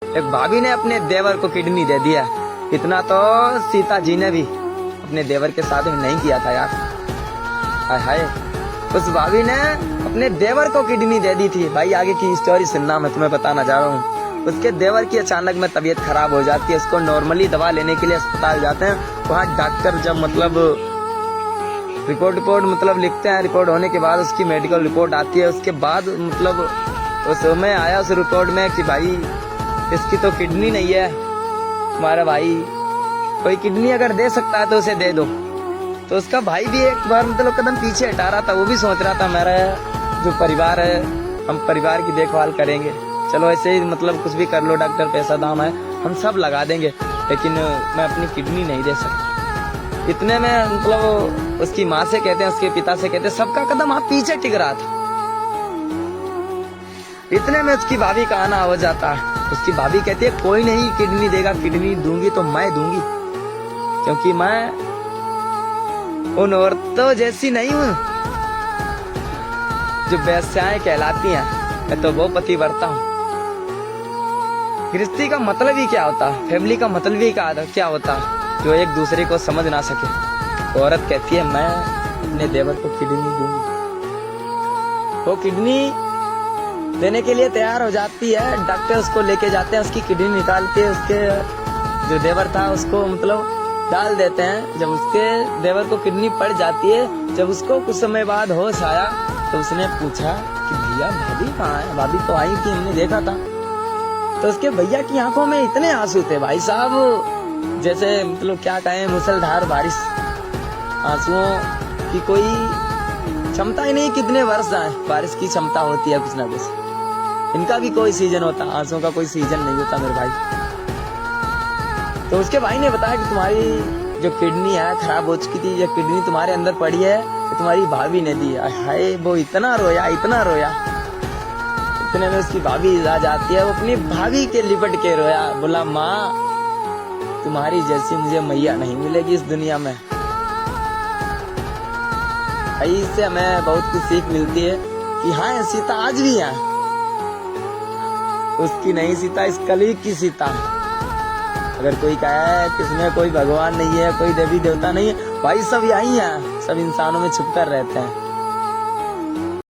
एक भाभी ने अपने देवर को किडनी दे दिया। इतना तो सीता जी ने भी अपने देवर के साथ में नहीं किया था यार। हाय हाय, उस भाभी ने अपने देवर को किडनी दे दी थी। भाई आगे की स्टोरी सुनना, मैं तुम्हें बताना चाह रहा हूँ। उसके देवर की अचानक में तबीयत खराब हो जाती है। उसको नॉर्मली दवा लेने के लिए अस्पताल जाते हैं। वहाँ डॉक्टर जब मतलब रिपोर्ट मतलब लिखते हैं, रिपोर्ट होने के बाद उसकी मेडिकल रिपोर्ट आती है। उसके बाद मतलब उसमें आया उस रिपोर्ट में कि भाई इसकी तो किडनी नहीं है, तुम्हारा भाई कोई किडनी अगर दे सकता है तो उसे दे दो। तो उसका भाई भी एक बार मतलब कदम पीछे हटा रहा था। वो भी सोच रहा था मेरा जो परिवार है, हम परिवार की देखभाल करेंगे, चलो ऐसे ही मतलब कुछ भी कर लो डॉक्टर, पैसा दाम है, हम सब लगा देंगे, लेकिन मैं अपनी किडनी नहीं दे सकता। इतने में मतलब उसकी माँ से कहते हैं, उसके पिता से कहते हैं, सबका कदम आप पीछे टिक रहा था। इतने में उसकी भाभी का आना हो जाता है। उसकी भाभी कहती है कोई नहीं किडनी देगा, किडनी दूंगी तो मैं दूंगी, क्योंकि मैं उन औरतों जैसी नहीं हूँ जो वेश्याएं कहलाती हैं। मैं तो वो पतिव्रता हूँ। गृहस्थी का मतलब ही क्या होता, फैमिली का मतलब ही क्या होता, जो एक दूसरे को समझ ना सके। औरत कहती है मैं अपने देवर को किडनी दूंगी। वो किडनी देने के लिए तैयार हो जाती है। डॉक्टर उसको लेके जाते हैं, उसकी किडनी निकाल के उसके जो देवर था उसको मतलब डाल देते हैं। जब उसके देवर को किडनी पड़ जाती है, जब उसको कुछ समय बाद होश आया तो उसने पूछा कि भैया भाभी कहाँ है? भाभी तो आई थी, हमने देखा था। तो उसके भैया की आंखों में इतने आंसू थे भाई साहब, जैसे मतलब क्या कहें, मुसलधार बारिश। आंसुओं की कोई क्षमता ही नहीं, कितने वर्ष आए बारिश की क्षमता होती है कुछ ना कुछ। इनका भी कोई सीजन होता, आंसुओं का कोई सीजन नहीं होता मेरे भाई। तो उसके भाई ने बताया कि तुम्हारी जो किडनी है खराब हो चुकी थी, ये किडनी तुम्हारे अंदर पड़ी है, तुम्हारी भाभी ने दी है। हाय, वो इतना रोया इतना रोया। इतने में उसकी भाभी आ जाती है। वो अपनी भाभी के लिपट के रोया, बोला माँ तुम्हारी जैसी मुझे मैया नहीं मिलेगी इस दुनिया में। इससे हमें बहुत कुछ सीख मिलती है कि हाँ सीता आज भी है, उसकी नहीं सीता, इस कलयुग की सीता। अगर कोई कहे कि इसमें कोई भगवान नहीं है, कोई देवी देवता नहीं है, भाई सब यही है, सब इंसानों में छुपकर रहते हैं।